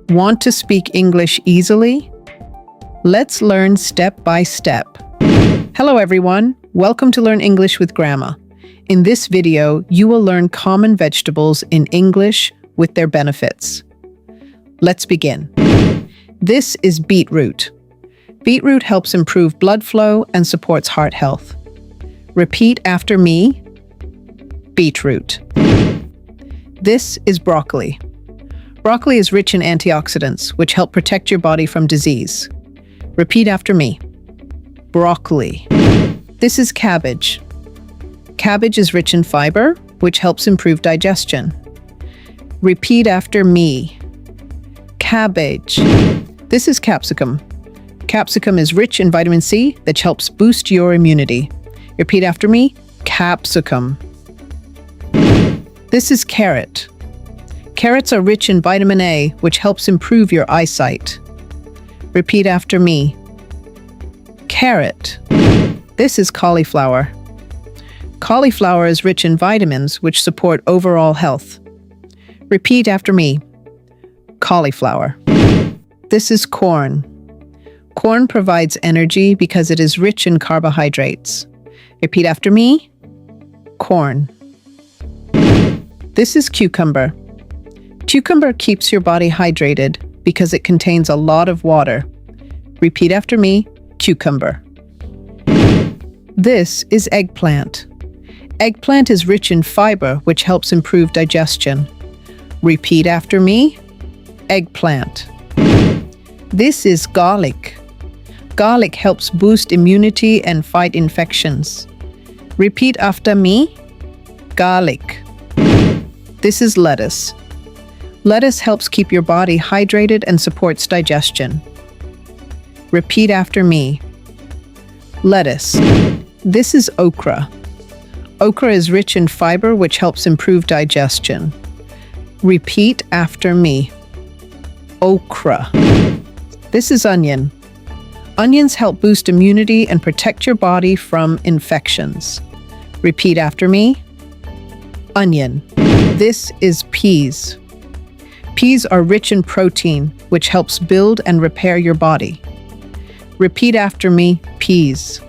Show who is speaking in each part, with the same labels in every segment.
Speaker 1: Want to speak English easily? Let's learn step by step. Hello everyone, welcome to Learn English with Grandma. In this video, you will learn common vegetables in English with their benefits. Let's begin. This is beetroot. Beetroot helps improve blood flow and supports heart health. Repeat after me. Beetroot. This is broccoli. Broccoli is rich in antioxidants, which help protect your body from disease. Repeat after me. Broccoli. This is cabbage. Cabbage is rich in fiber, which helps improve digestion. Repeat after me. Cabbage. This is capsicum. Capsicum is rich in vitamin C, which helps boost your immunity. Repeat after me. Capsicum. This is carrot. Carrots are rich in vitamin A, which helps improve your eyesight. Repeat after me. Carrot. This is cauliflower. Cauliflower is rich in vitamins, which support overall health. Repeat after me. Cauliflower. This is corn. Corn provides energy because it is rich in carbohydrates. Repeat after me. Corn. This is cucumber. Cucumber keeps your body hydrated because it contains a lot of water. Repeat after me. Cucumber. This is eggplant. Eggplant is rich in fiber, which helps improve digestion. Repeat after me. Eggplant. This is garlic. Garlic helps boost immunity and fight infections. Repeat after me. Garlic. This is lettuce. Lettuce helps keep your body hydrated and supports digestion. Repeat after me. Lettuce. This is okra. Okra is rich in fiber, which helps improve digestion. Repeat after me. Okra. This is onion. Onions help boost immunity and protect your body from infections. Repeat after me. Onion. This is peas. Peas are rich in protein, which helps build and repair your body. Repeat after me. Peas.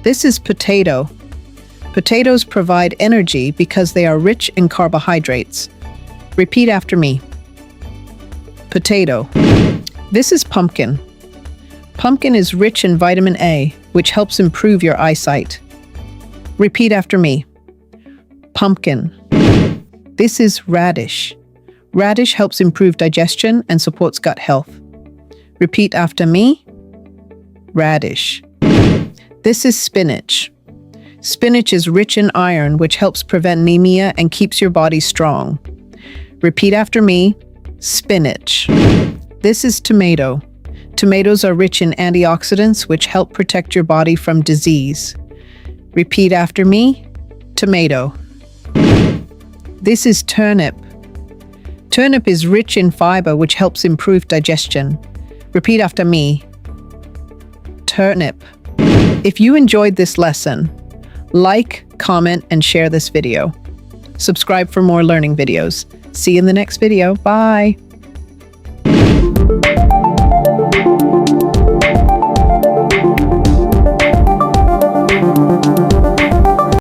Speaker 1: This is potato. Potatoes provide energy because they are rich in carbohydrates. Repeat after me. Potato. This is pumpkin. Pumpkin is rich in vitamin A, which helps improve your eyesight. Repeat after me. Pumpkin. This is radish. Radish helps improve digestion and supports gut health. Repeat after me. Radish. This is spinach. Spinach is rich in iron, which helps prevent anemia and keeps your body strong. Repeat after me. Spinach. This is tomato. Tomatoes are rich in antioxidants, which help protect your body from disease. Repeat after me. Tomato. This is turnip. Turnip is rich in fiber, which helps improve digestion. Repeat after me. Turnip. If you enjoyed this lesson, like, comment, and share this video. Subscribe for more learning videos. See you in the next video. Bye.